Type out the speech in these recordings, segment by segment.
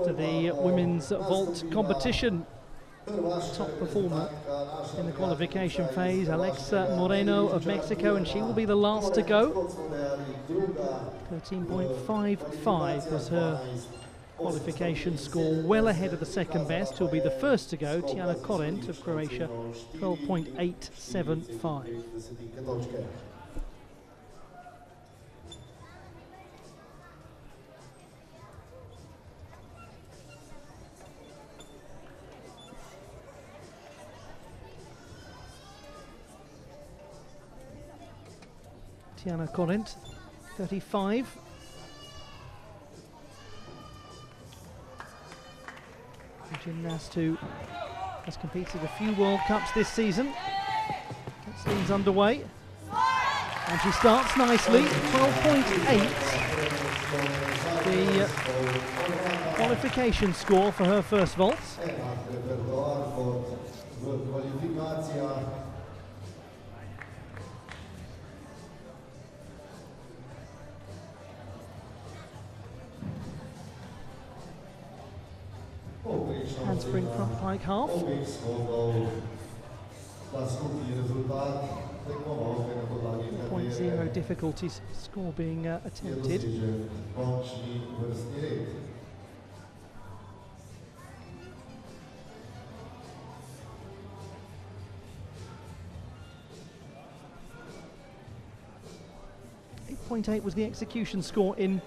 To the women's vault competition. Top performer in the qualification phase, Alexa Moreno of Mexico, and she will be the last to go. 13.55 was her qualification score, well ahead of the second best, who will be the first to go, Tijana Korent of Croatia, 12.875. Tijana Korent, 35. A gymnast who has competed a few World Cups this season. Gets things underway. And she starts nicely, 12.8. The qualification score for her first vault. Handspring front pike half. 0.0 difficulty score being attempted. .8 was the execution score in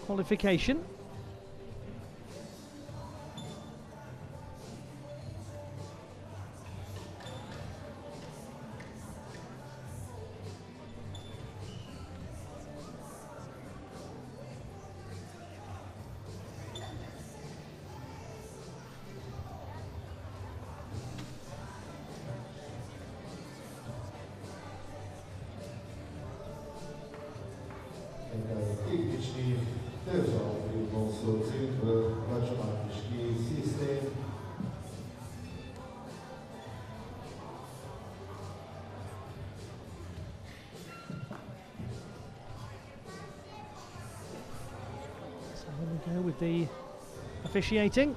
qualification. Here we go with the officiating.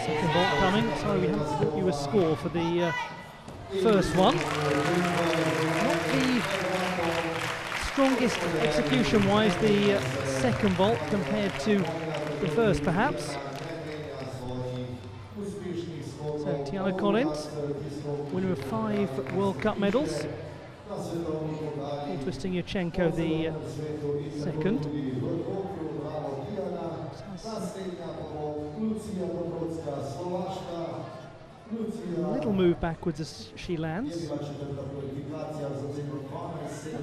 Second vault coming. Sorry, we haven't got you a score for the first one. Not the strongest execution-wise, the second vault compared to the first, perhaps. So Tijana Korent, winner of 5 World Cup medals. Paul Twisting Yurchenko, the second. A little move backwards as she lands. That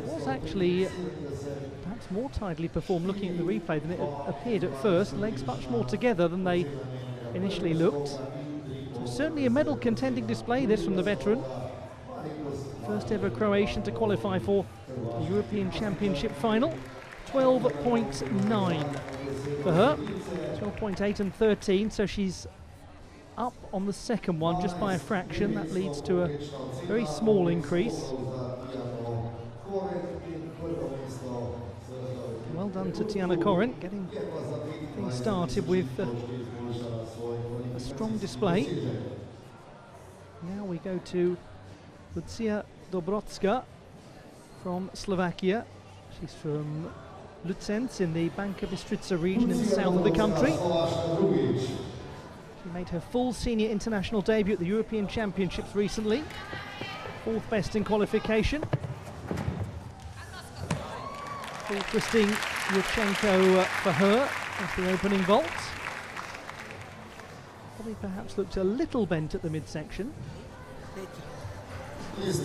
was actually perhaps more tidily performed looking at the replay than it appeared at first. Legs much more together than they initially looked. So certainly a medal contending display this from the veteran. First ever Croatian to qualify for the European Championship final. 12.9 for her. 12.8 and 13, so she's up on the second one just by a fraction. That leads to a very small increase. Well done to Tijana Korent, getting things started with a strong display. Now we go to Lucia Dobrocka from Slovakia. She's from Lucenc in the Banka Bystrica region in the south of the country. She made her full senior international debut at the European Championships recently. 4th best in qualification. Full Twisting Yurchenko for her as the opening vault. Probably perhaps looked a little bent at the midsection. Let's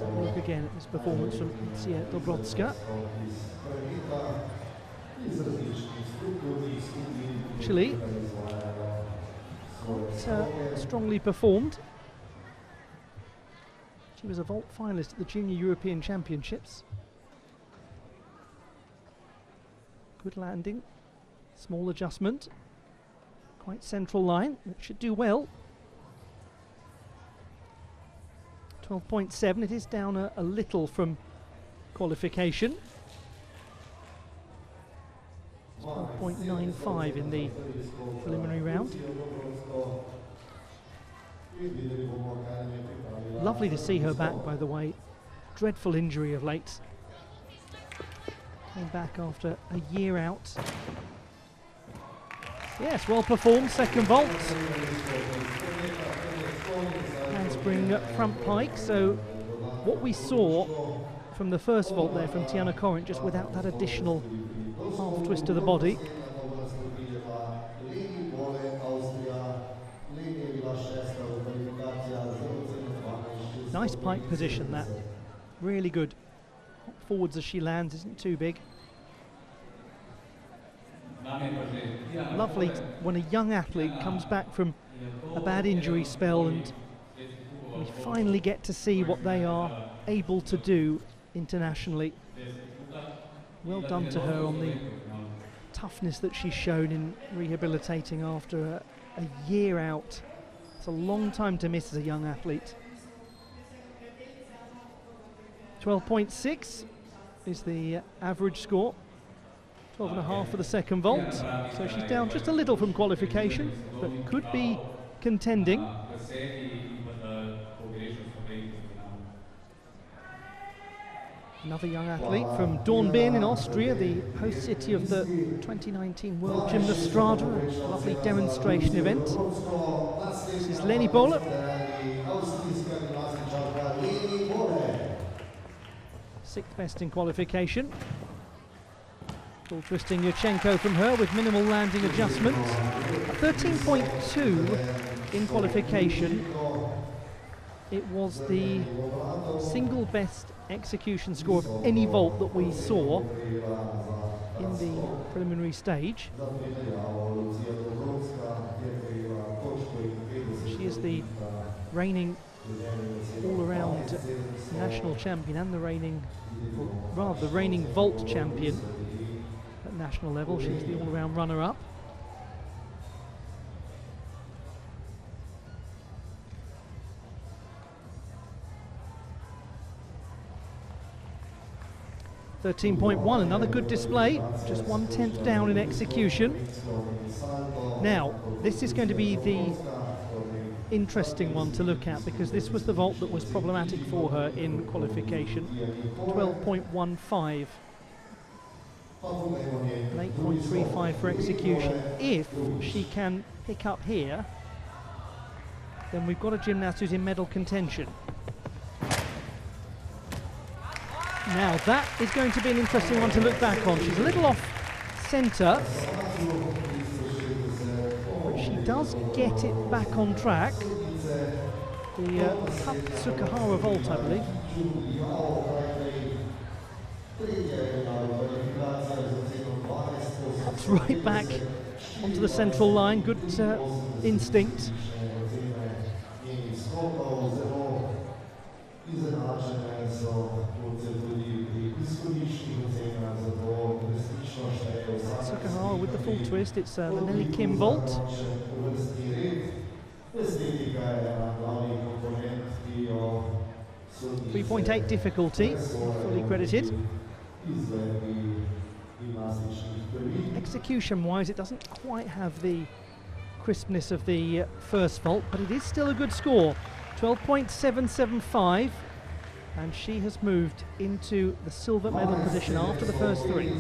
have a look again at this performance from Lucia Dobrocka. Actually, quite strongly performed. She was a vault finalist at the Junior European Championships. Good landing, small adjustment, quite central line, it should do well. 12.7, it is down a little from qualification. 12.95 in the preliminary round. Lovely to see her back, by the way. Dreadful injury of late. Came back after a year out. Yes, well performed, second vault. Handspring front pike, so what we saw from the first vault there from Tiana Corrent, just without that additional half twist of the body. Nice pike position, that. Really good. Hop forwards as she lands, isn't too big. Lovely when a young athlete comes back from a bad injury spell and we finally get to see what they are able to do internationally. Well done to her on the toughness that she's shown in rehabilitating after a year out. It's a long time to miss as a young athlete. 12.6 is the average score. 12.5 for the second vault. So she's down just a little from qualification, but could be contending. Another young athlete from Dornbirn in Austria, the host city of the 2019 World Gymnastrada, a lovely demonstration event. This is Leni Bohle. Sixth best in qualification. Full twisting Yurchenko from her with minimal landing adjustments. 13.2 in qualification. It was the single best execution score of any vault that we saw in the preliminary stage. She is the reigning all-around national champion and the reigning, or rather the reigning vault champion at national level. She's the all-around runner-up. .1, another good display, just 1/10 down in execution. Now, this is going to be the interesting one to look at because this was the vault that was problematic for her in qualification. 12.15. 8.35 for execution. If she can pick up here, then we've got a gymnast who's in medal contention. Now that is going to be an interesting one to look back on. She's a little off centre, but she does get it back on track. The Tsukahara vault, I believe. Pops right back onto the central line. Good instinct. Tsukahara with the full twist. It's the Nelly Kim vault. 3.8 difficulty, fully credited. Execution-wise, it doesn't quite have the crispness of the first vault, but it is still a good score. 12.775. And she has moved into the silver medal position after the first three.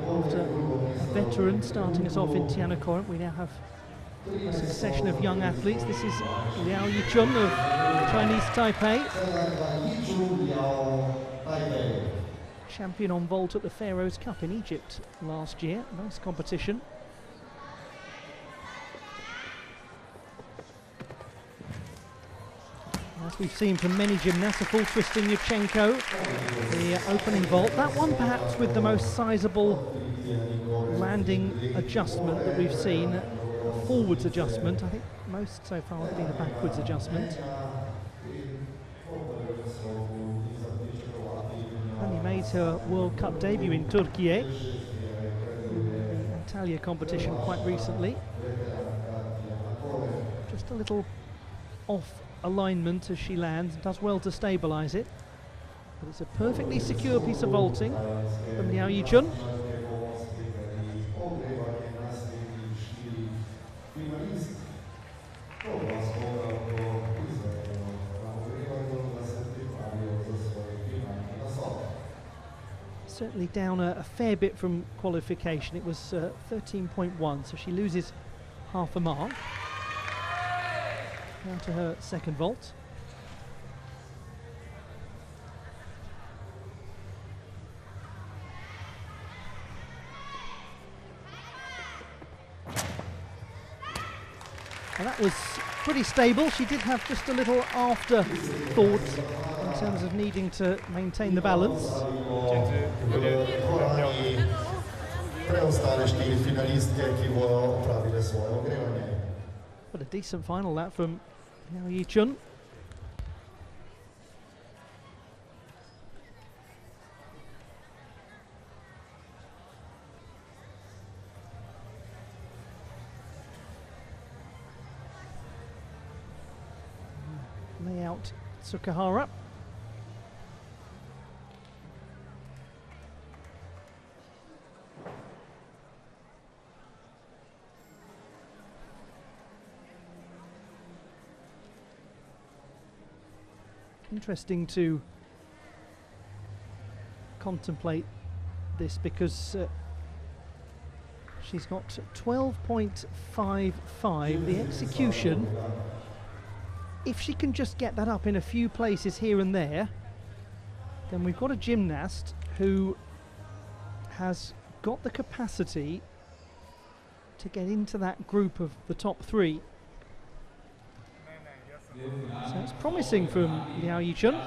After a veteran starting us off in Tiana Corrent, we now have a succession of young athletes. This is Liao Yichun of Chinese Taipei. Champion on vault at the Pharaohs Cup in Egypt last year. Nice competition. As we've seen from many gymnasts, a full twisting Yurchenko, the opening vault. That one perhaps with the most sizable landing adjustment that we've seen, a forwards adjustment. I think Most so far have been a backwards adjustment. Only made her World Cup debut in Turkey, the Antalya competition, quite recently. Just a little off alignment as she lands, does well to stabilise it. But it's a perfectly secure piece of vaulting from Liao Yichun. Certainly down a fair bit from qualification. It was 13.1, so she loses half a mark. Now to her second vault. And that was pretty stable. She did have just a little afterthought in terms of needing to maintain the balance. But a decent final that from Liao Yichun. Lay out Tsukahara. Interesting to contemplate this because she's got 12.55. The execution, if she can just get that up in a few places here and there, then we've got a gymnast who has got the capacity to get into that group of the top three. So it's promising from Liao Yichun.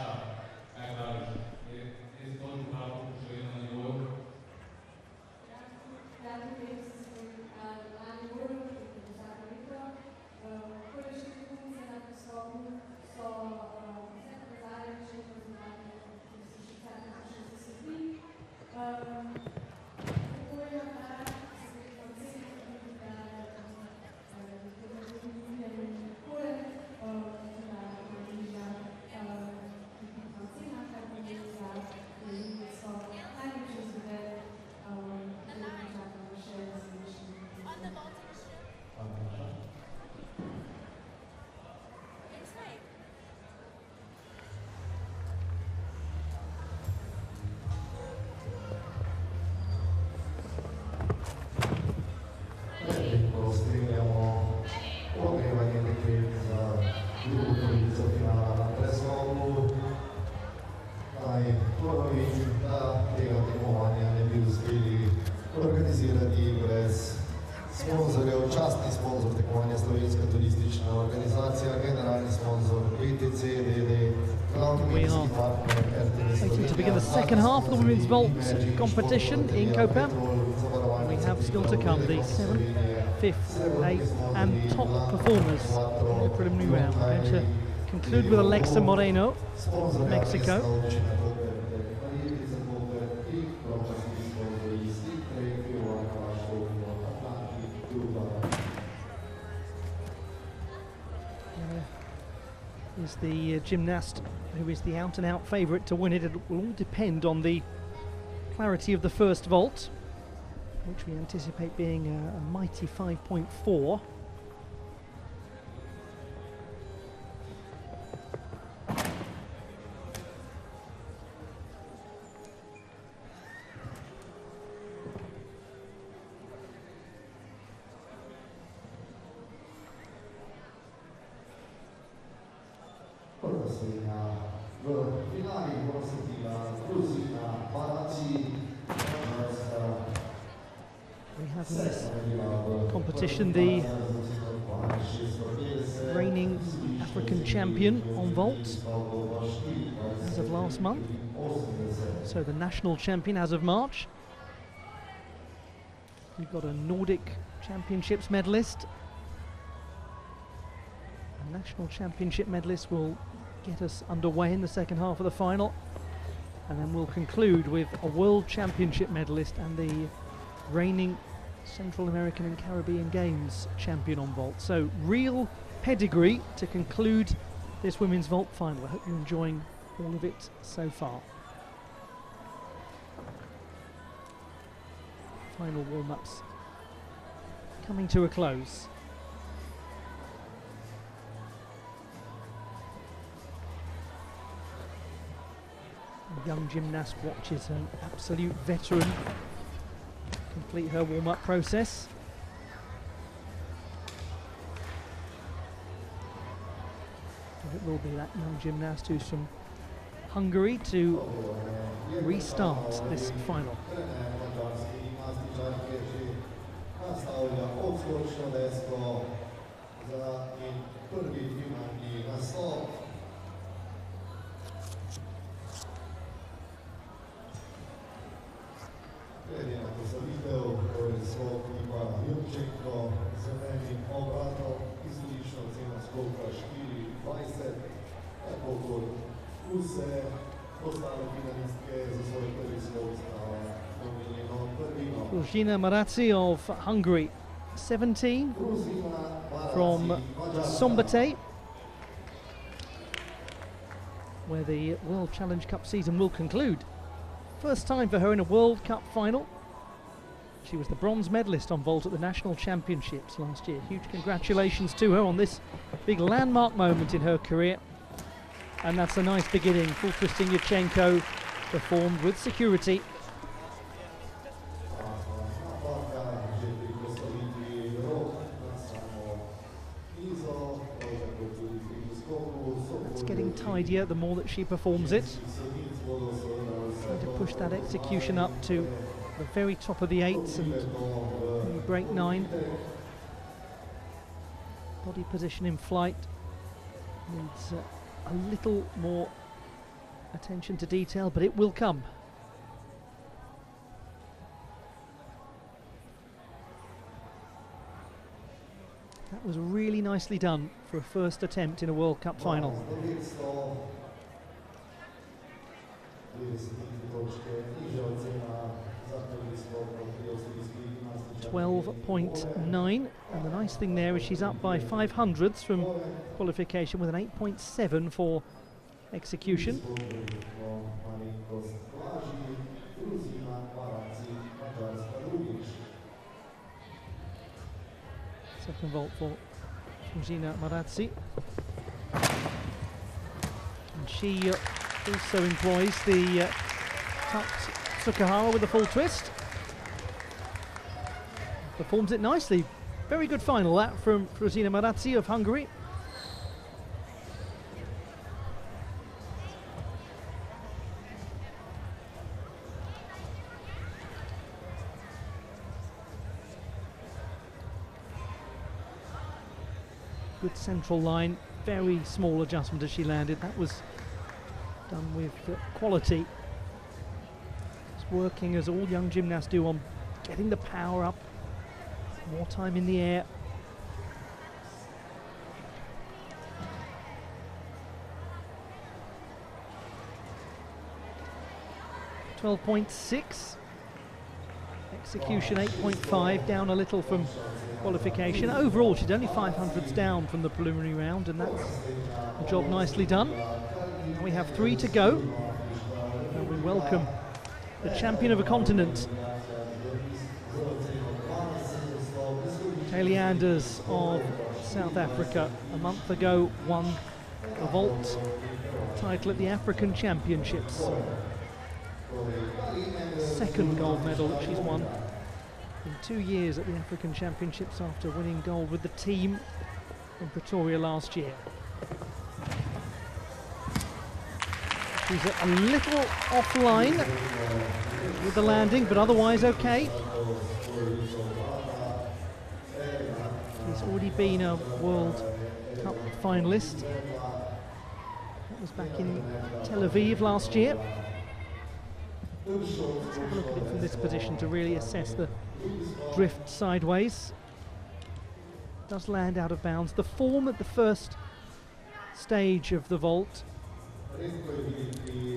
We are waiting to begin the second half of the women's vault competition in Koper. We have still to come the 7th, 5th, 8th and top performers in the preliminary round. We're going to conclude with Alexa Moreno of Mexico. Is the gymnast who is the out-and-out favourite to win it. It will all depend on the clarity of the first vault, which we anticipate being a mighty 5.4. We have in this competition the reigning African champion on vault as of last month, so the national champion as of March. We've got a Nordic Championships medalist, national championship medalist will get us underway in the second half of the final, and then we'll conclude with a world championship medalist and the reigning Central American and Caribbean Games champion on vault. So real pedigree to conclude this women's vault final. I hope you're enjoying all of it so far. Final warm-ups coming to a close. The young gymnast watches an absolute veteran complete her warm-up process. And it will be that young gymnast who's from Hungary to restart this final. Różina Marazzi of Hungary, 17, from Szombathely, where the World Challenge Cup season will conclude. First time for her in a World Cup final. She was the bronze medalist on vault at the National Championships last year. Huge congratulations to her on this big landmark moment in her career. And that's a nice beginning. Full twisting Yurchenko performed with security. It's getting tidier the more that she performs it. Trying to push that execution up to the very top of the eights and break 9. Body position in flight needs a little more attention to detail, but it will come. That was really nicely done for a first attempt in a World Cup final. 12.9, and the nice thing there is she's up by 500ths from qualification with an 8.7 for execution. Second vault for Różina Marazzi. And she also employs the tucked Tsukahara with a full twist. Performs it nicely. Very good final that from Różina Marazzi of Hungary. Good central line, very small adjustment as she landed. That was done with quality. It's working as all young gymnasts do on getting the power up. More time in the air. .6. Execution 8.5, down a little from qualification. Overall, she's only 500ths down from the preliminary round, and that's a job nicely done. And we have 3 to go. And we welcome the champion of a continent, Haley Anders of South Africa. A month ago won a vault title at the African Championships. Second gold medal that she's won in 2 years at the African Championships after winning gold with the team in Pretoria last year. She's a little offline with the landing, but otherwise okay. She's already been a World Cup finalist. That was back in Tel Aviv last year. Let's have a look at it from this position to really assess the drift sideways. Does land out of bounds. The form at the first stage of the vault,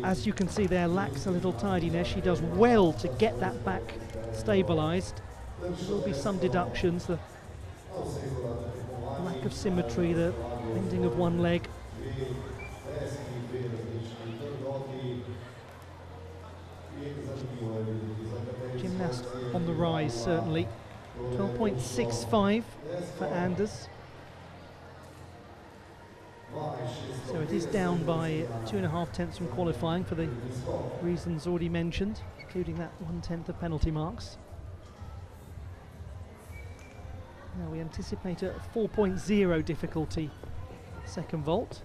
as you can see there, lacks a little tidiness. She does well to get that back stabilised. There will be some deductions, the lack of symmetry, the bending of one leg. Gymnast on the rise, certainly. 12.65 for Anders. So it is down by 2.5 tenths from qualifying for the reasons already mentioned, including that 1/10 of penalty marks. Now we anticipate a 4.0 difficulty second vault.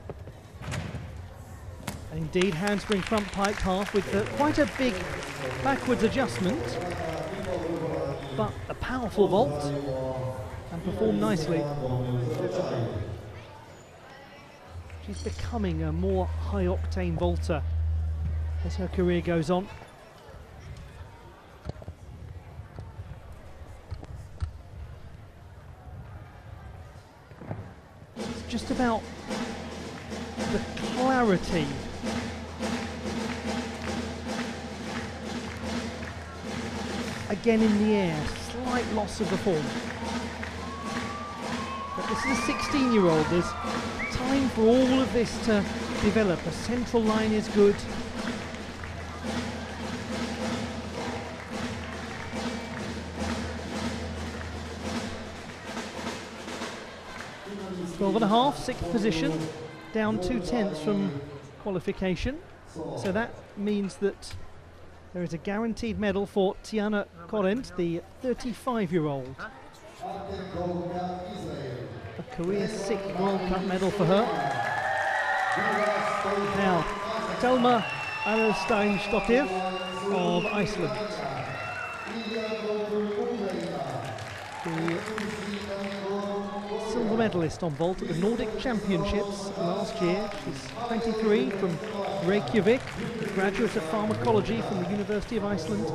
And indeed, handspring front piped half with quite a big backwards adjustment, but a powerful vault and performed nicely. She's becoming a more high-octane vaulter as her career goes on. It's just about the clarity again in the air, slight loss of the form. But this is a 16-year-old, there's time for all of this to develop. A central line is good. Twelve and a half, sixth position, down 2/10 from qualification. So that means that there is a guaranteed medal for Tiana Korent, the 35-year-old. A career 6th World Cup medal for her. Now, Thelma Alsteinsdottir of Iceland. The silver medalist on vault at the Nordic Championships last year. She's 23, from Reykjavik, graduate of pharmacology from the University of Iceland.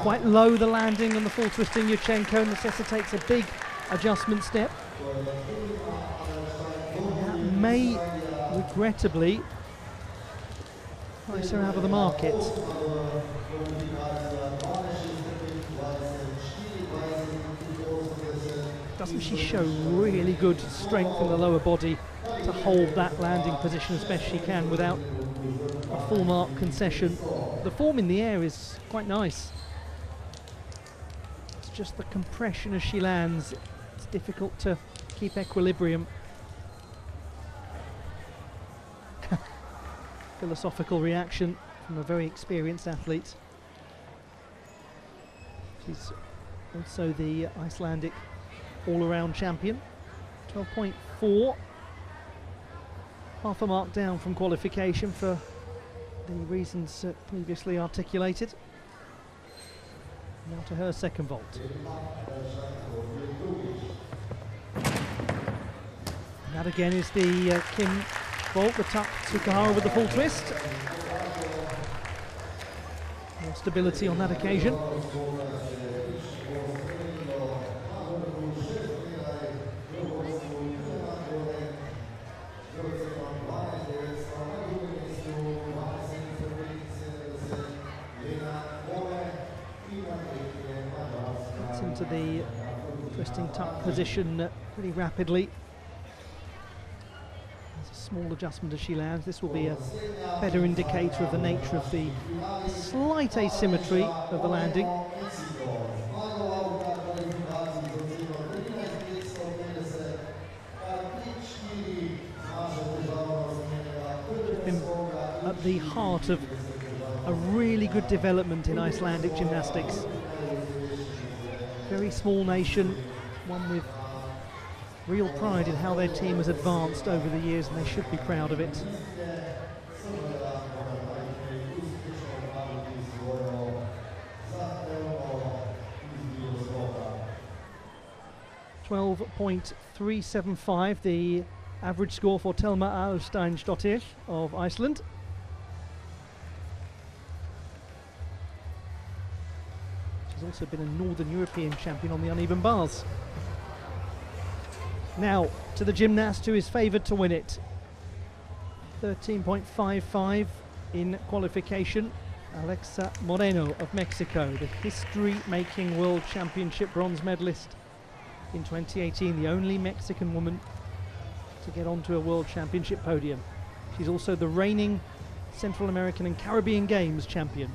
Quite low, the landing and the full twisting Yurchenko necessitates a big adjustment step. That may regrettably price her out of the market. Doesn't she show really good strength in the lower body to hold that landing position as best she can without a full mark concession? The form in the air is quite nice. It's just the compression as she lands. It's difficult to keep equilibrium. Philosophical reaction from a very experienced athlete. She's also the Icelandic all-around champion. 12.4, half a mark down from qualification for the reasons previously articulated. Now to her second vault. And that again is the Kim vault, the tuck Tsukahara with the full twist. More stability on that occasion. Into the twisting tuck position pretty rapidly. There's a small adjustment as she lands. This will be a better indicator of the nature of the slight asymmetry of the landing. She's been at the heart of a really good development in Icelandic gymnastics. Very small nation, one with real pride in how their team has advanced over the years, and they should be proud of it. .375, the average score for Thelma Alsteinsdottir of Iceland. She's also been a Northern European champion on the uneven bars. Now to the gymnast who is favoured to win it. 13.55 in qualification. Alexa Moreno of Mexico, the history-making World Championship bronze medalist in 2018, the only Mexican woman to get onto a World Championship podium. She's also the reigning Central American and Caribbean Games champion.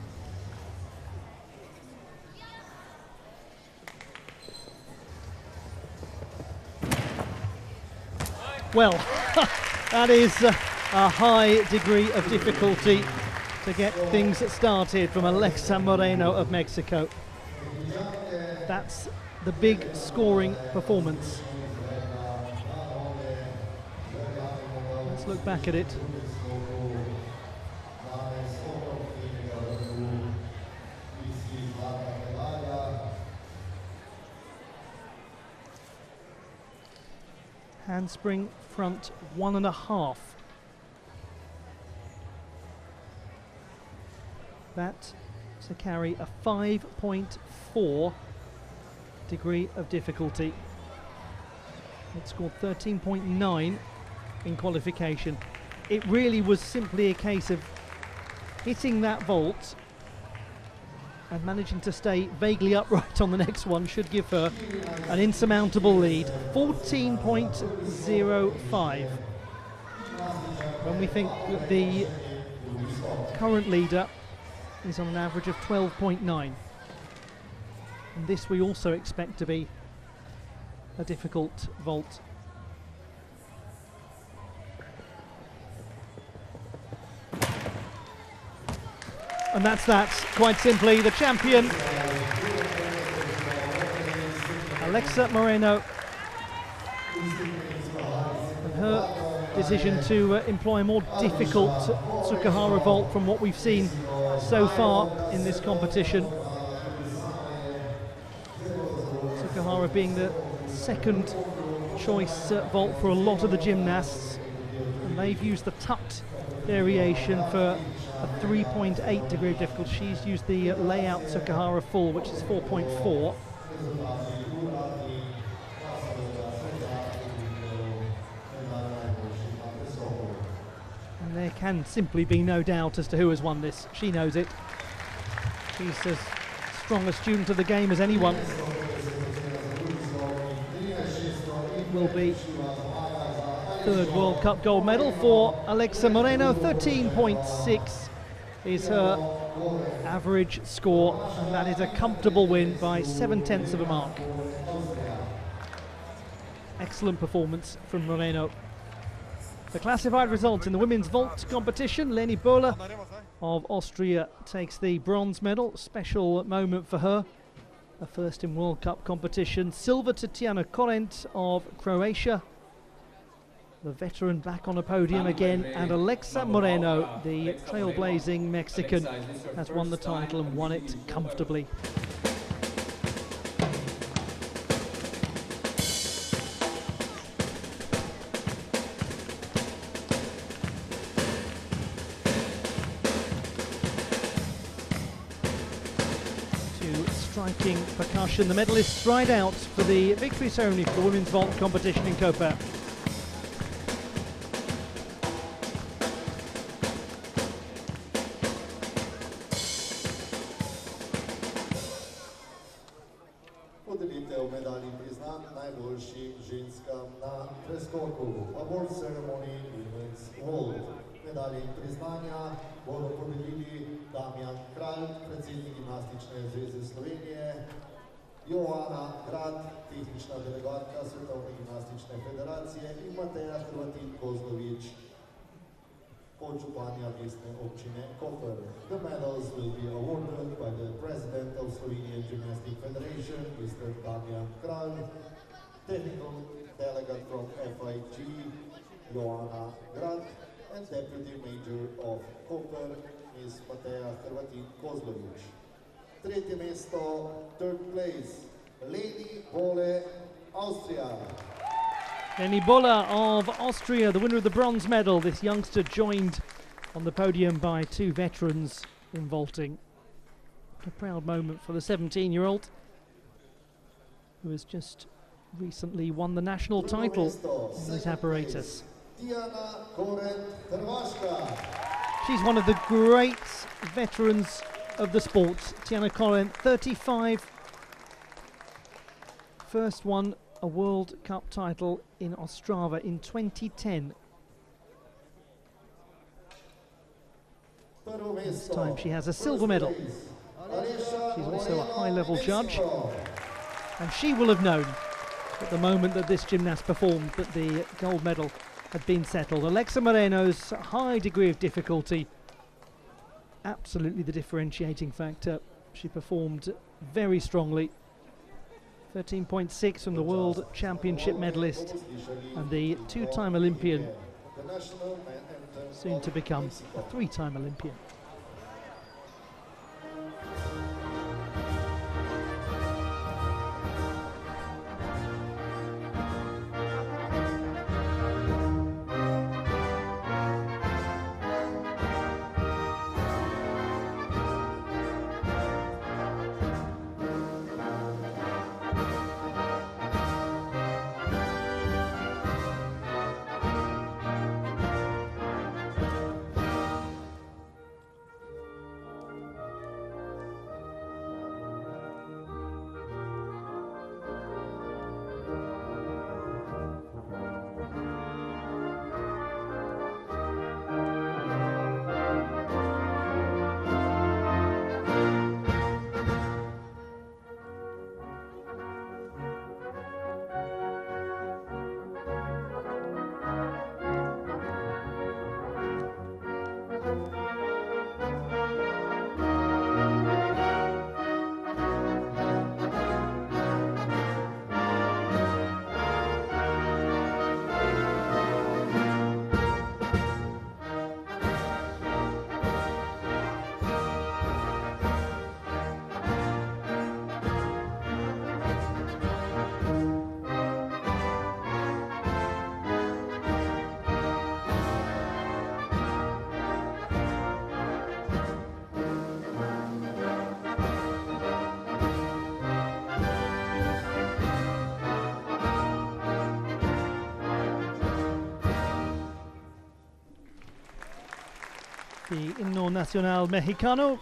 Well, that is a high degree of difficulty to get things started from Alexa Moreno of Mexico. That's the big scoring performance. Let's look back at it. Handspring front 1.5. That to carry a 5.4 degree of difficulty. It scored 13.9 in qualification. It really was simply a case of hitting that vault and managing to stay vaguely upright on the next one should give her an insurmountable lead. 14.05. When we think that the current leader is on an average of 12.9. And this we also expect to be a difficult vault. And that's that, quite simply, the champion, Alexa Moreno, and her decision to employ a more difficult Tsukahara vault from what we've seen so far in this competition. Tsukahara being the second choice vault for a lot of the gymnasts, and they've used the tucked variation for a 3.8 degree of difficulty. She's used the layout Tsukahara full, which is 4.4. And there can simply be no doubt as to who has won this. She knows it. She's as strong a student of the game as anyone. It will be third World Cup gold medal for Alexa Moreno. 13.6 is her average score, and that is a comfortable win by 0.7 of a mark. Excellent performance from Moreno. The classified results in the women's vault competition: Leni Bola of Austria takes the bronze medal. Special moment for her, a first in World Cup competition. Silver to Tijana Korent of Croatia, the veteran, back on a podium again, and Alexa Moreno, the trailblazing Mexican, has won the title and won it comfortably. To striking percussion, the medalists stride out for the victory ceremony for the women's vault competition in Koper. Award ceremony women's world. Medalje in priznanja bodo podelili Damjan Kralj, predsednik Gimnastične zveze Slovenije, Joana Grad, tehnična delegatka Svetovne gimnastične federacije, in Mateja Hrvatin Kozlovič, podžupanja mestne občine Koper. The medals will be awarded by the President of Slovenian Gymnastic Federation, Mr. Damjan Kralj, technical delegate from FIG, Joana Grad, and Deputy Major of Koper, Ms. Mateja Hrvatin Kozlovič. Tretje mesto, third place, Leni Bola, Austria. Leni Bola of Austria, the winner of the bronze medal. This youngster joined on the podium by two veterans in vaulting. What a proud moment for the 17-year-old, who has just recently won the national title in his apparatus. She's one of the great veterans of the sport. Tiana Koren, 35, first won a World Cup title in Ostrava in 2010. This time she has a silver medal. She's also a high-level judge, and she will have known at the moment that this gymnast performed that the gold medal had been settled. Alexa Moreno's high degree of difficulty, absolutely the differentiating factor. She performed very strongly. 13.6 from the World Championship medalist and the two-time Olympian, soon to become a three-time Olympian. The himno nacional mexicano,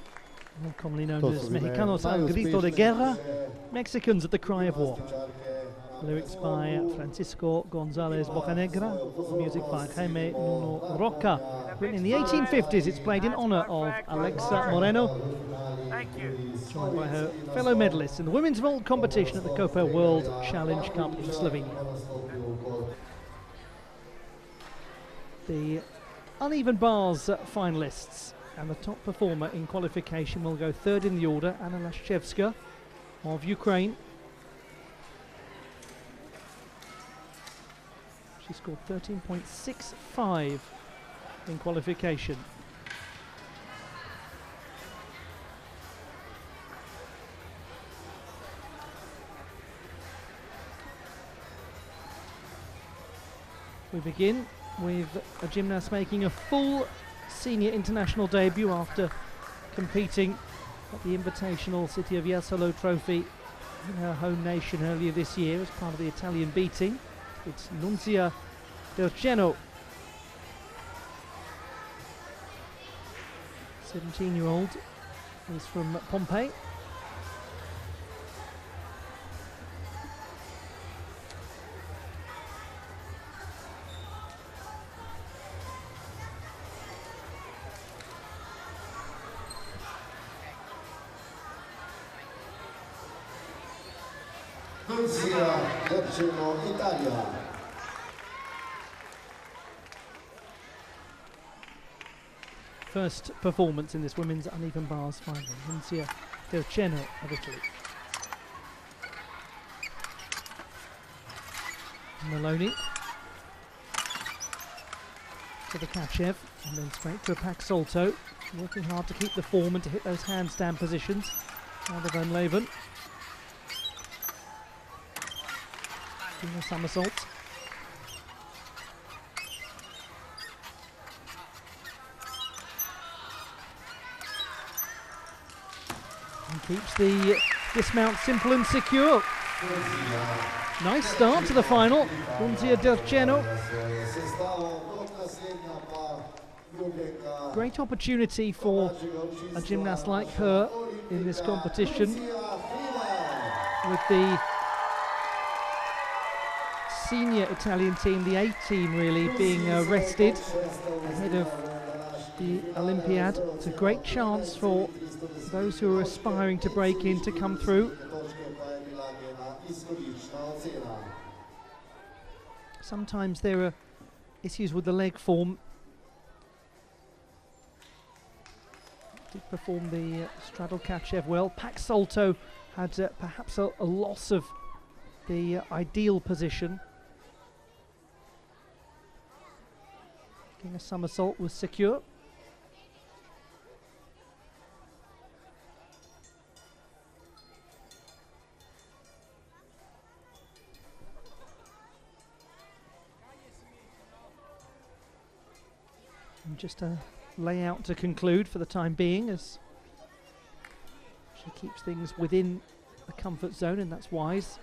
more commonly known as Mexicanos al grito de guerra, Mexicans at the cry of war. Lyrics by Francisco González Bocanegra, music by Jaime Nuno Roca. Written in the 1850s, it's played in honour of Alexa Moreno, joined by her fellow medalists in the women's vault competition at the Koper World Challenge Cup in Slovenia. The uneven bars finalists, and the top performer in qualification will go third in the order, Anna Lashchevska of Ukraine. She scored 13.65 in qualification. We begin with a gymnast making a full senior international debut after competing at the Invitational City of Jesolo Trophy in her home nation earlier this year as part of the Italian beating. It's Nunzia Del Geno, 17-year-old, is from Pompeii. Nunzia Del Geno, Italia. First performance in this women's uneven bars final. Nunzia Del Geno of Italy. Maloney to the Kachev, and then straight to a Pak Salto, working hard to keep the form and to hit those handstand positions. Rather than Leven. Doing a somersault. And keeps the dismount simple and secure. Nice start to the final. Lucia Delceno. Great opportunity for a gymnast like her in this competition, with the senior Italian team, the A team really, being rested ahead of the Olympiad. It's a great chance for those who are aspiring to break in to come through. Sometimes there are issues with the leg form. Did perform the straddle Kachev well. Pak Salto had perhaps a loss of the ideal position. Getting a somersault was secure. And just a layout to conclude for the time being, as she keeps things within the comfort zone, and that's wise.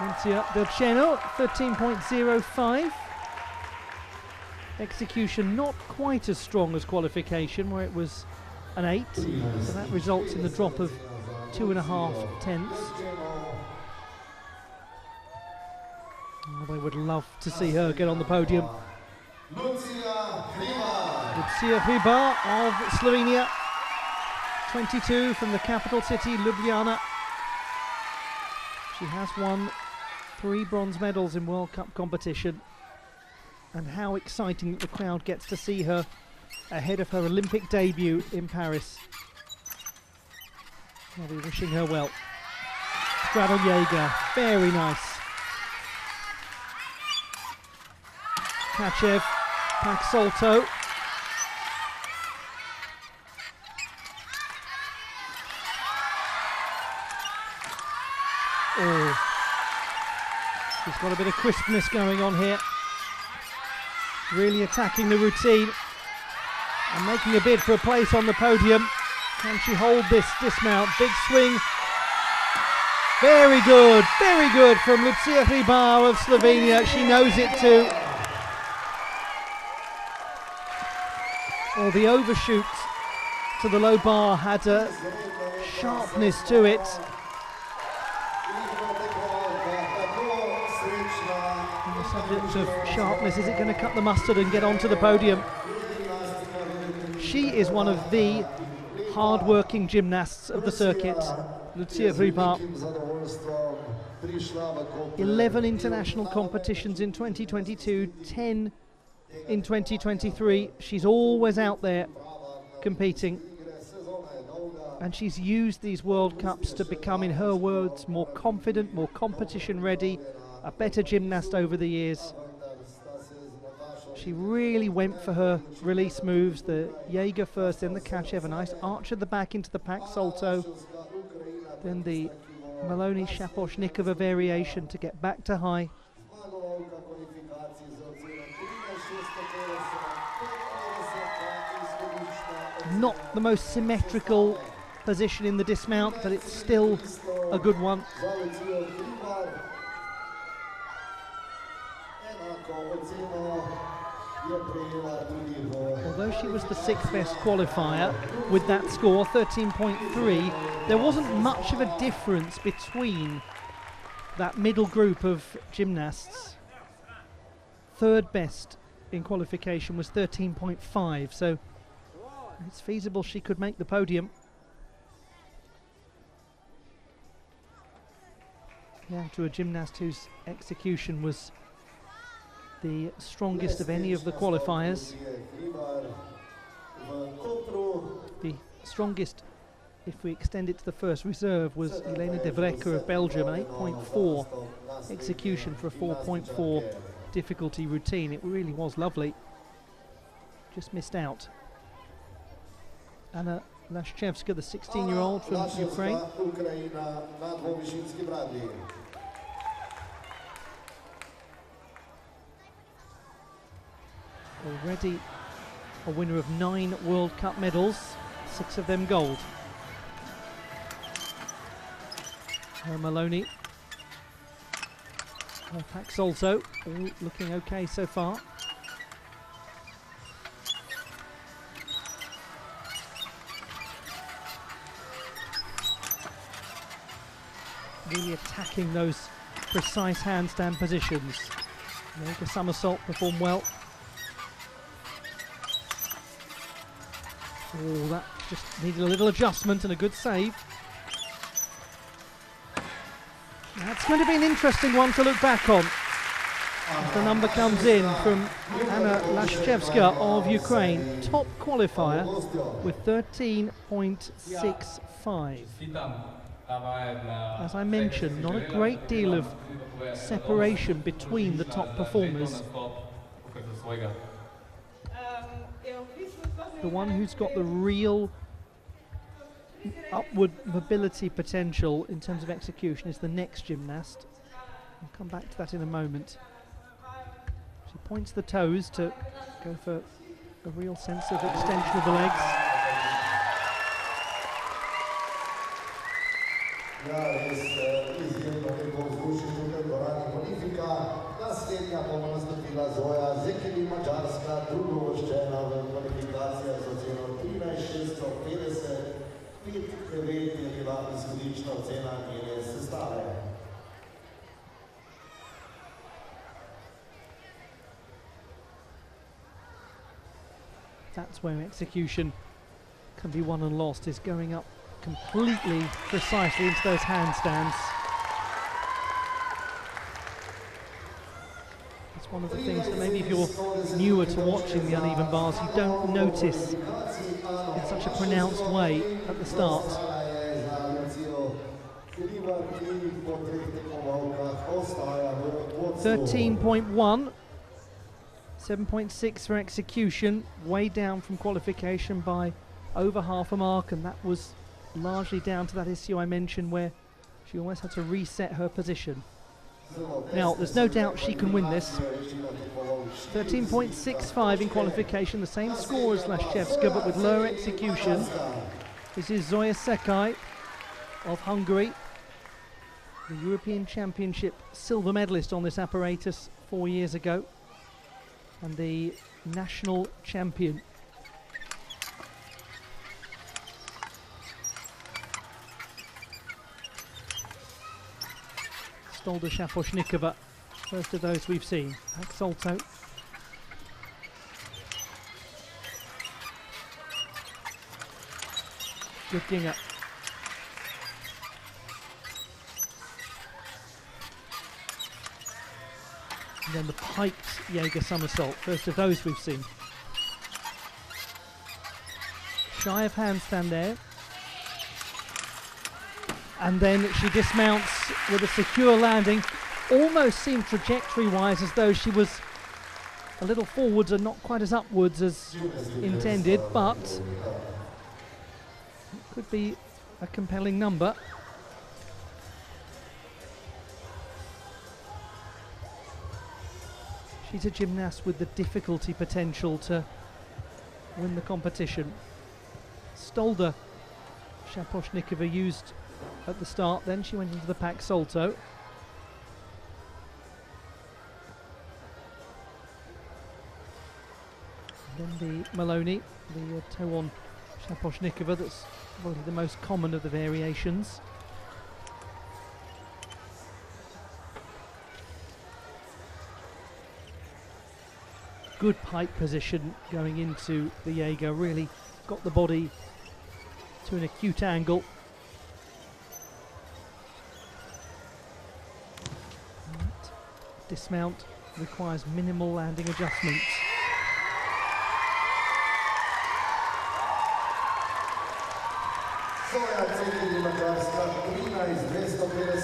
Lucia Delceno, 13.05. Execution not quite as strong as qualification, where it was an 8, so that results in the drop of 2.5 tenths. Oh, they would love to see her get on the podium. Lucia Hribar of Slovenia, 22, from the capital city, Ljubljana. She has won 3 bronze medals in World Cup competition, and how exciting that the crowd gets to see her ahead of her Olympic debut in Paris. I'll be wishing her well. Straddle Jaeger, very nice. Kachev, Pak Salto. Oh, she's got a bit of crispness going on here. Really attacking the routine and making a bid for a place on the podium. Can she hold this dismount? Big swing. Very good from Lucia Hribar of Slovenia. She knows it too. Oh, the overshoot to the low bar had a sharpness to it. On the subject of sharpness, is it going to cut the mustard and get onto the podium? She is one of the hard-working gymnasts of the circuit, Lucia Hribar. 11 international competitions in 2022, 10 in 2023. She's always out there competing, and she's used these World Cups to become, in her words, more confident, more competition ready, a better gymnast over the years. She really went for her release moves, the Jaeger first, then the Kachev, a nice arch at the back into the Pak Salto, then the Maloney Shaposhnikova variation to get back to high. Not the most symmetrical position in the dismount, but it's still a good one. Although she was the 6th best qualifier with that score, 13.3, there wasn't much of a difference between that middle group of gymnasts. 3rd best in qualification was 13.5, so it's feasible she could make the podium. Now to a gymnast whose execution was the strongest of any of the qualifiers. The strongest, if we extend it to the first reserve, was Elena de Vrecker of Belgium, an 8.4 execution for a 4.4 difficulty routine. It really was lovely. Just missed out. Anna Lashchevska, the 16-year-old from Ukraine. Already a winner of 9 World Cup medals, 6 of them gold. Maloney. Paxolto, all looking okay so far. Really attacking those precise handstand positions. Make a somersault, perform well. Oh, that just needed a little adjustment and a good save. That's going to be an interesting one to look back on. As the number comes in from Anna Lashchevska of Ukraine, top qualifier with 13.65. As I mentioned, not a great deal of separation between the top performers. The one who's got the real upward mobility potential in terms of execution is the next gymnast. I'll come back to that in a moment. She points the toes to go for a real sense of extension of the legs. That's where execution can be won and lost, is going up completely precisely into those handstands. It's one of the things that maybe if you're newer to watching the uneven bars, you don't notice in such a pronounced way at the start. 13.1, 7.6 for execution, way down from qualification by over half a mark, and that was largely down to that issue I mentioned where she almost had to reset her position. Now, there's no doubt she can win this. 13.65 in qualification, the same score as Lashchevska, but with lower execution. This is Zoya Sekai of Hungary, the European Championship silver medalist on this apparatus 4 years ago, and the national champion. Stolda Shaposhnikova, first of those we've seen. Paxolto. Good ginger. And then the piked Jaeger somersault, first of those we've seen. Shy of handstand there. And then she dismounts with a secure landing. Almost seemed trajectory-wise as though she was a little forwards and not quite as upwards as intended, but it could be a compelling number. She's a gymnast with the difficulty potential to win the competition. Stolda Shaposhnikova used at the start, then she went into the Paxolto. Then the Maloney, the toe on Shaposhnikova, that's probably the most common of the variations. Good pike position going into the Jaeger, really got the body to an acute angle. Dismount requires minimal landing adjustments.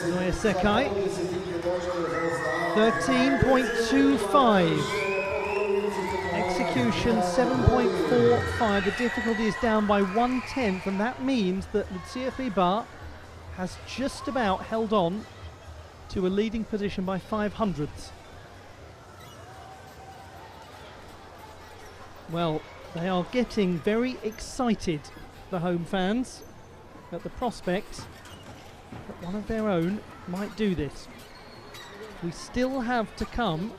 Zoya Sekai, 13.25. Execution 7.45. The difficulty is down by 1/10, and that means that Lucia Hribar has just about held on to a leading position by 500ths. Well, they are getting very excited, the home fans, at the prospect that one of their own might do this. We still have to come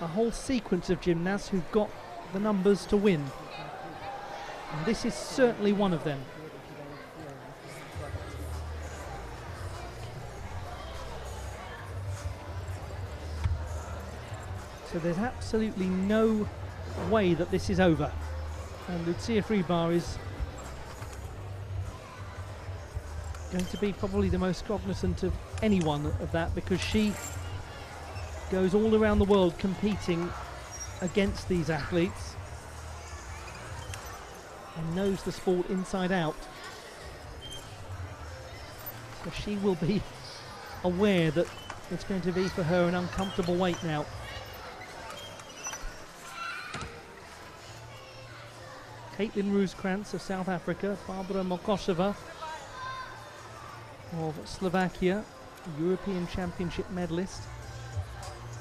a whole sequence of gymnasts who've got the numbers to win. And this is certainly one of them. So there's absolutely no way that this is over. And Lucia Freebar is going to be probably the most cognizant of anyone of that, because she goes all around the world competing against these athletes and knows the sport inside out. So she will be aware that it's going to be for her an uncomfortable weight now. Caitlin Rooskrantz of South Africa, Barbara Mokosova of Slovakia, European Championship medalist,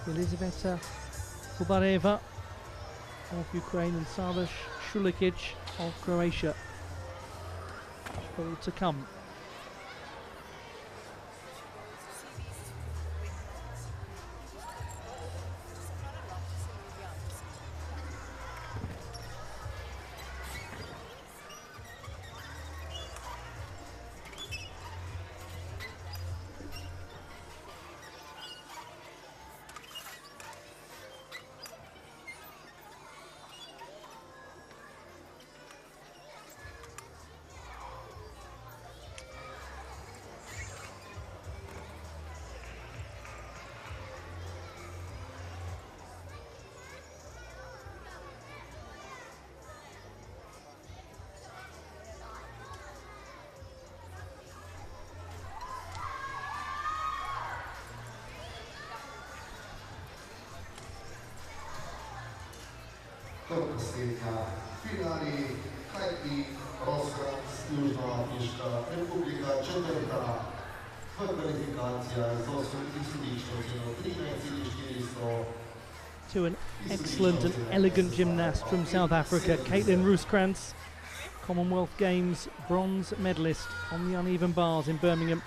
Elizaveta Kubareva of Ukraine, and Sava Shulikic of Croatia. All to come. Finári, Kajti, Roskranc, Južná Afrička republika, četvrtá kvalifikacija z osmih sodiščov, 13.400. To an excellent and elegant gymnast from South Africa, Caitlin Rooskrantz, Commonwealth Games bronze medalist on the uneven bars in Birmingham.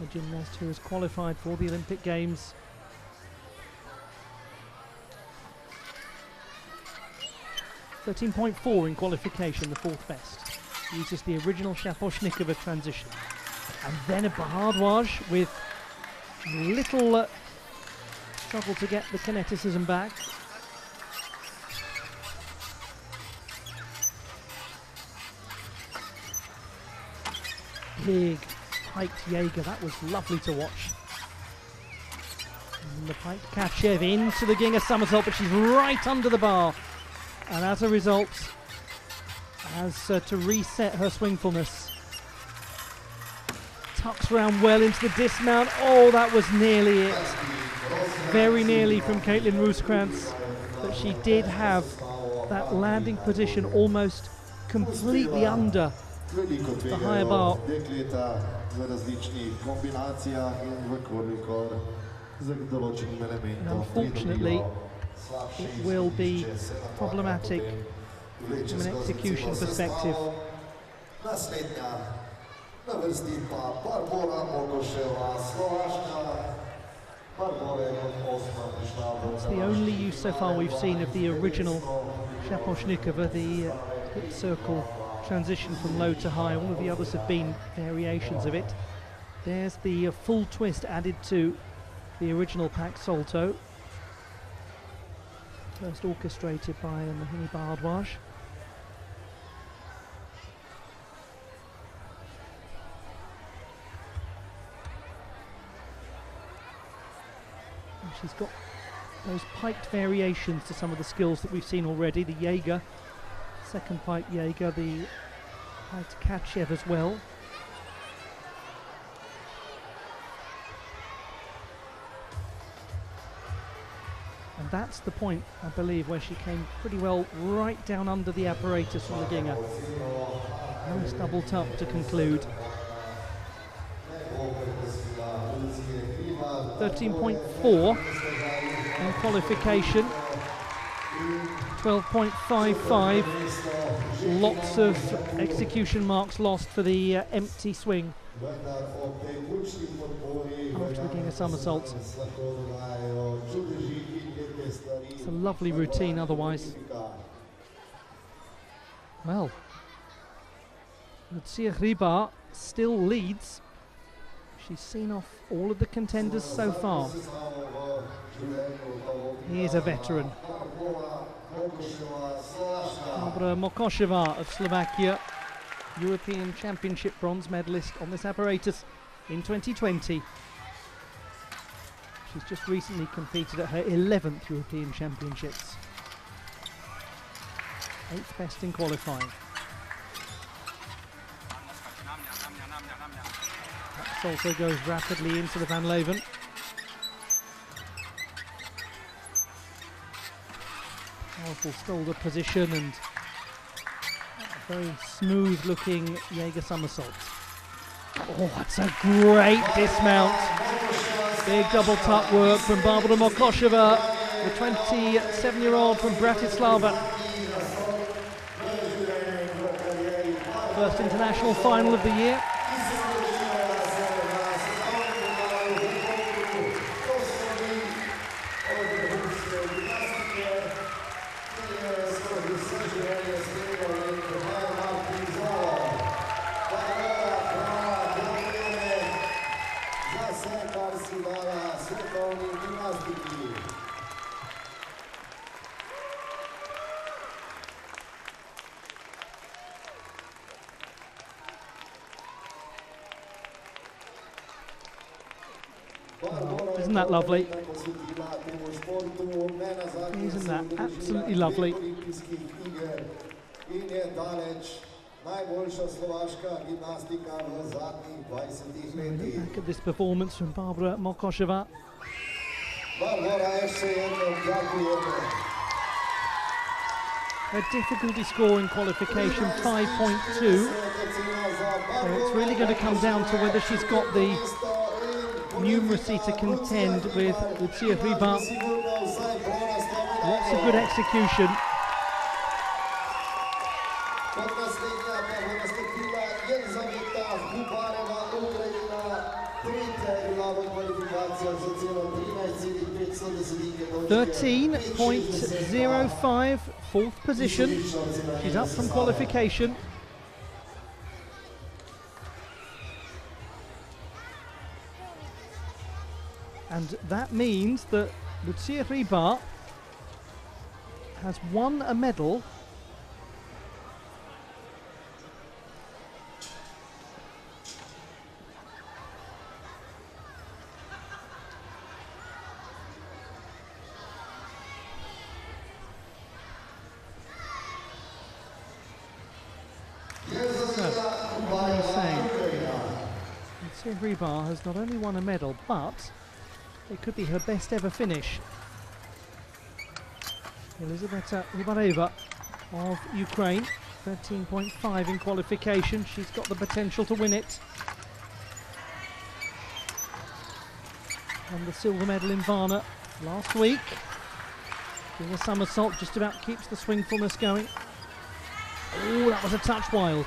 A gymnast who has qualified for the Olympic Games. .13.4 in qualification, the fourth best. Uses the original Shaposhnikova transition. And then a Bharadwaj with little struggle to get the kineticism back. Big piked Jaeger, that was lovely to watch. And the piked Kachev into the Ginga somersault, but she's right under the bar. And as a result, has to reset her swingfulness. Tucks round well into the dismount. Oh, that was nearly it. Very nearly from Caitlin Rooskrantz, but she did have that landing position almost completely under the higher bar. And unfortunately, it will be problematic from an execution perspective. It's the only use so far we've seen of the original Shaposhnikova, the hip circle transition from low to high. All of the others have been variations of it. There's the full twist added to the original Pak Salto, first orchestrated by Mohini Bharadwaj. And she's got those piked variations to some of the skills that we've seen already. The Jaeger, second pike Jaeger, the piked Kachev as well. And that's the point, I believe, where she came pretty well right down under the apparatus from the Ginga. Nice double tuck to conclude. 13.4 in qualification. 12.55. Lots of execution marks lost for the empty swing after doing a somersault. It's a lovely routine otherwise. Well, Lucia Hribar still leads. She's seen off all of the contenders so far. He is a veteran. Barbara Mokosheva of Slovakia, European Championship bronze medalist on this apparatus in 2020. She's just recently competed at her 11th European Championships. 8th best in qualifying. That also goes rapidly into the Van Leven. Powerful shoulder position and a very smooth looking Jaeger somersault. Oh, that's a great dismount. Big double tuck work from Barbara Mokosheva, the 27-year-old from Bratislava. First international final of the year. Isn't that lovely? Isn't that absolutely lovely? Look at this performance from Barbara Mokosheva. Her difficulty score in qualification 5.2. So it's really going to come down to whether she's got the numeracy to contend with Lucia Hribar. Lots of good execution. .05, fourth position. She's up from qualification. And that means that Lucia Hribar has won a medal Lucia Hribar has not only won a medal, but it could be her best ever finish. Elizaveta Hribareva of Ukraine, 13.5 in qualification. She's got the potential to win it. And the silver medal in Varna last week. Doing a somersault, just about keeps the swingfulness going. Oh, that was a touch wild.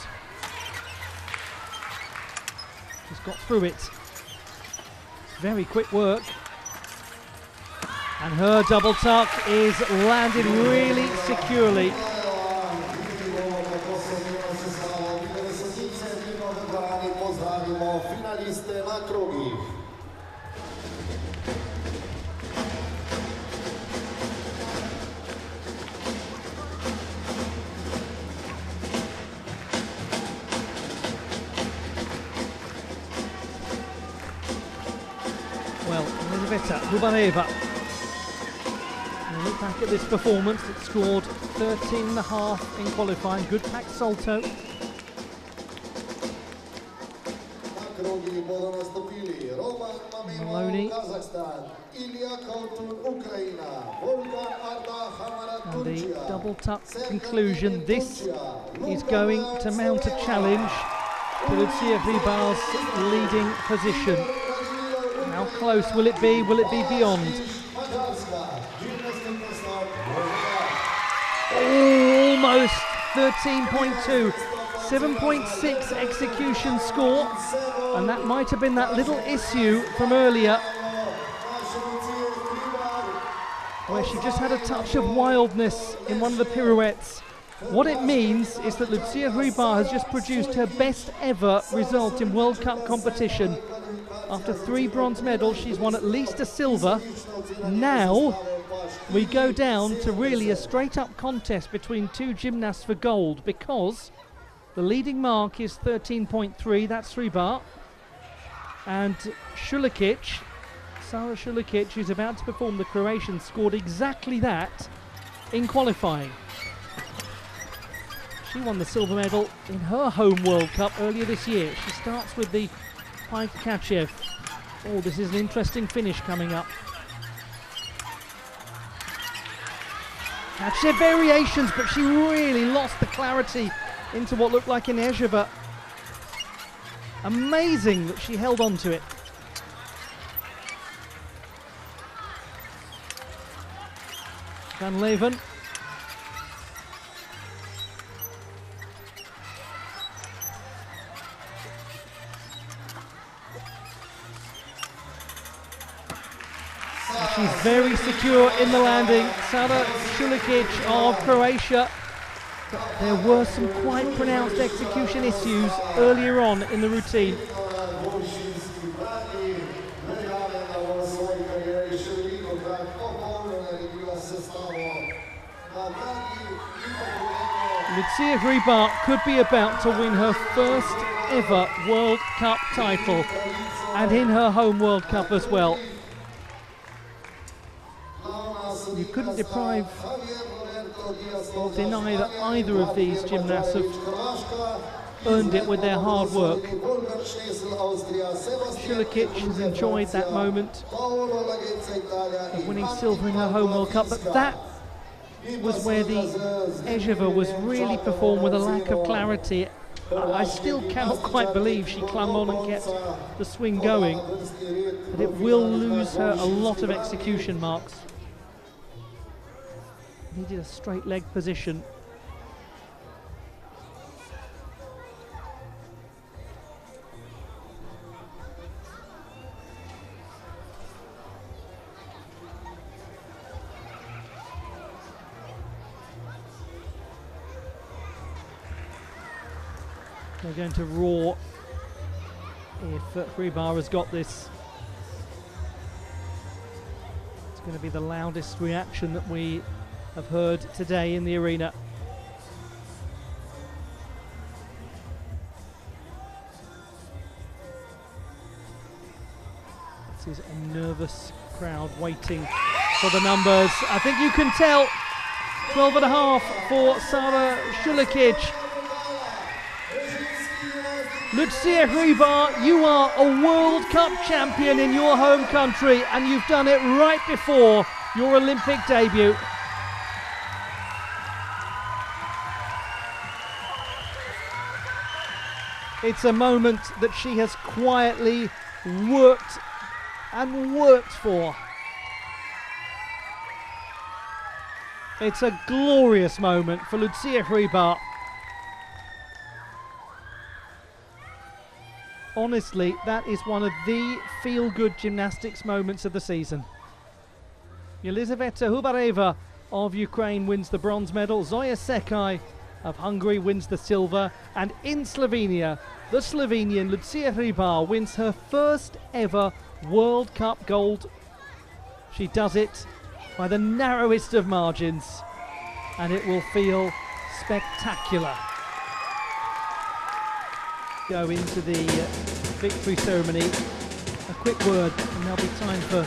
Just got through it. Very quick work. And her double tuck is landed really securely. Well, Elizaveta Hribareva. Look back at this performance. It scored 13.5 in qualifying. Good packed salto. Maloney. And the double tuck conclusion. This is going to mount a challenge to Lucia Hribar's leading position. How close will it be? Will it be beyond? almost 13.2. 7.6 execution score, and that might have been that little issue from earlier where she just had a touch of wildness in one of the pirouettes. What it means is that Lucia Hribar has just produced her best ever result in World Cup competition. After 3 bronze medals, she's won at least a silver. Now we go down to really a straight up contest between 2 gymnasts for gold, because the leading mark is 13.3, that's Hribar. And Šulikić, Sara Šulikić, who's about to perform the Croatian, scored exactly that in qualifying. She won the silver medal in her home World Cup earlier this year. She starts with the pike Kachev. Oh, this is an interesting finish coming up. Kachev variations, but she really lost the clarity into what looked like an Ejeva. Amazing that she held on to it. Van Leven. She's very secure in the landing. Sara Šulikić of Croatia. But there were some quite pronounced execution issues earlier on in the routine. Lucia Hribar could be about to win her first ever World Cup title, and in her home World Cup as well. You couldn't deprive or deny that either of these gymnasts have earned it with their hard work. Šulikić has enjoyed that moment of winning silver in her home World Cup, but that was where the Ejeva was really performed with a lack of clarity. I still cannot quite believe she clung on and kept the swing going, but it will lose her a lot of execution marks. Needed a straight leg position. They're going to roar if Hribar has got this. It's going to be the loudest reaction that we have heard today in the arena. This is a nervous crowd waiting for the numbers. I think you can tell. 12.5 for Sara Šulikić. Lucia Hribar, you are a World Cup champion in your home country, and you've done it right before your Olympic debut. It's a moment that she has quietly worked and worked for. It's a glorious moment for Lucia Hribar. Honestly, that is one of the feel-good gymnastics moments of the season. Yelizaveta Hubareva of Ukraine wins the bronze medal. Zoya Sekai of Hungary wins the silver. And in Slovenia, the Slovenian Lucia Hribar wins her first ever World Cup gold. She does it by the narrowest of margins, and it will feel spectacular. Go into the victory ceremony. A quick word, and there'll be time for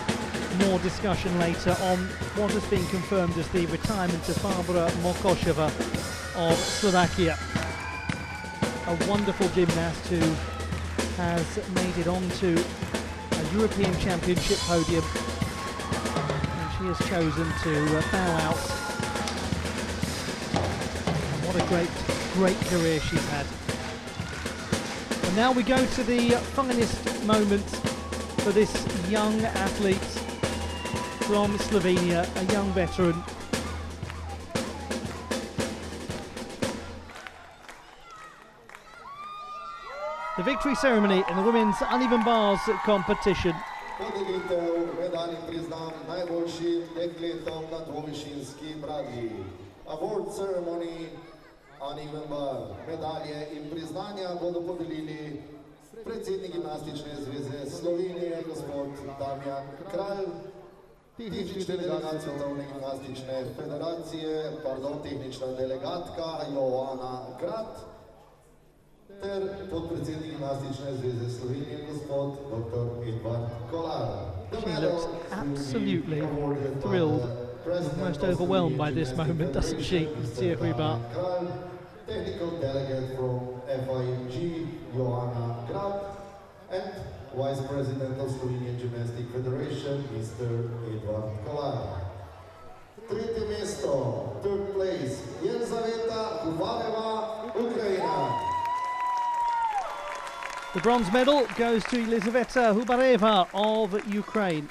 more discussion later on what has been confirmed as the retirement of Barbara Mokosheva of Slovakia. A wonderful gymnast who has made it onto a European Championship podium, and she has chosen to bow out. And what a great career she's had. And now we go to the finest moment for this young athlete from Slovenia, a young veteran. The victory ceremony in the women's uneven bars competition. Podelitev medalj priznam najboljšim dekletom na dvovišinski bradlji. Award ceremony uneven bar. Medalje in priznanja bodo podelili predsednik Gimnastične zveze Slovenije, gospod Damjan Kralj, tehnični delegat Svetovne gimnastične federacije, tehnična delegatka Joana Grat, ter podpredsednik Gimnastične zveze Slovenije, gospod dr. Edvard Kolar. She looks absolutely thrilled, almost overwhelmed by this moment, doesn't she, Lucia Hribar? Technical delegate from FIG, Joana Grat, and Vice President of Slovenian Gymnastic Federation, Mr. Edvard Kolar. Tretje mesto, third place, Jelizaveta Hubareva, Ukraina. The bronze medal goes to Elizaveta Hubareva of Ukraine.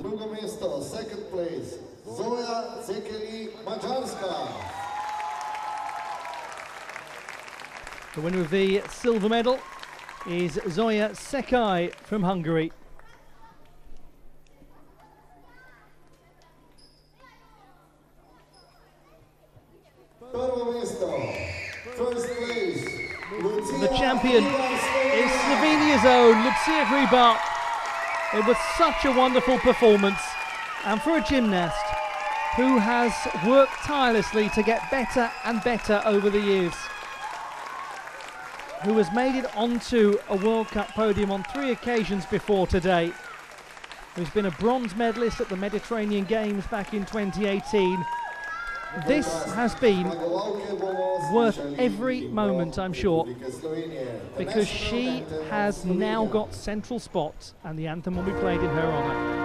Drugo mesto, second place, Zoja Zekeli, Mađarska. The winner of the silver medal is Zoya Sekai from Hungary. Prvo mesto, first place, The champion is Slovenia's own Lucia Hribar. It was such a wonderful performance, and for a gymnast who has worked tirelessly to get better and better over the years, who has made it onto a World Cup podium on 3 occasions before today, who's been a bronze medalist at the Mediterranean Games back in 2018. This has been worth every moment, I'm sure, because she has now got central spot and the anthem will be played in her honour.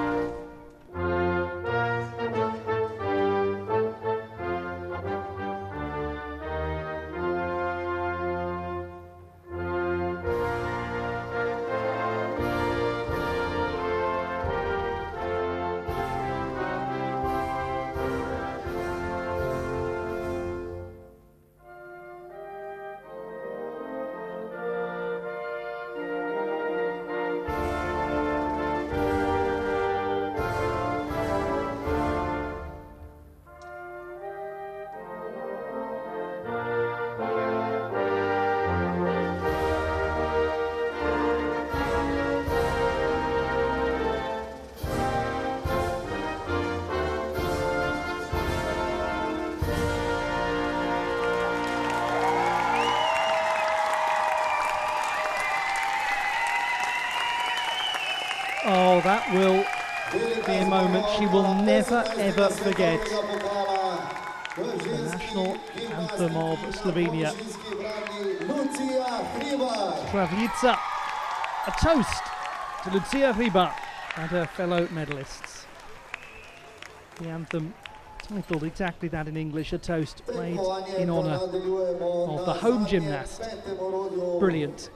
Oh, that will be a moment she will never ever forget. The national anthem of Slovenia. Stravljica, a toast to Lucia Hribar and her fellow medalists. The anthem titled exactly that in English, a toast played in honour of the home gymnast. Brilliant.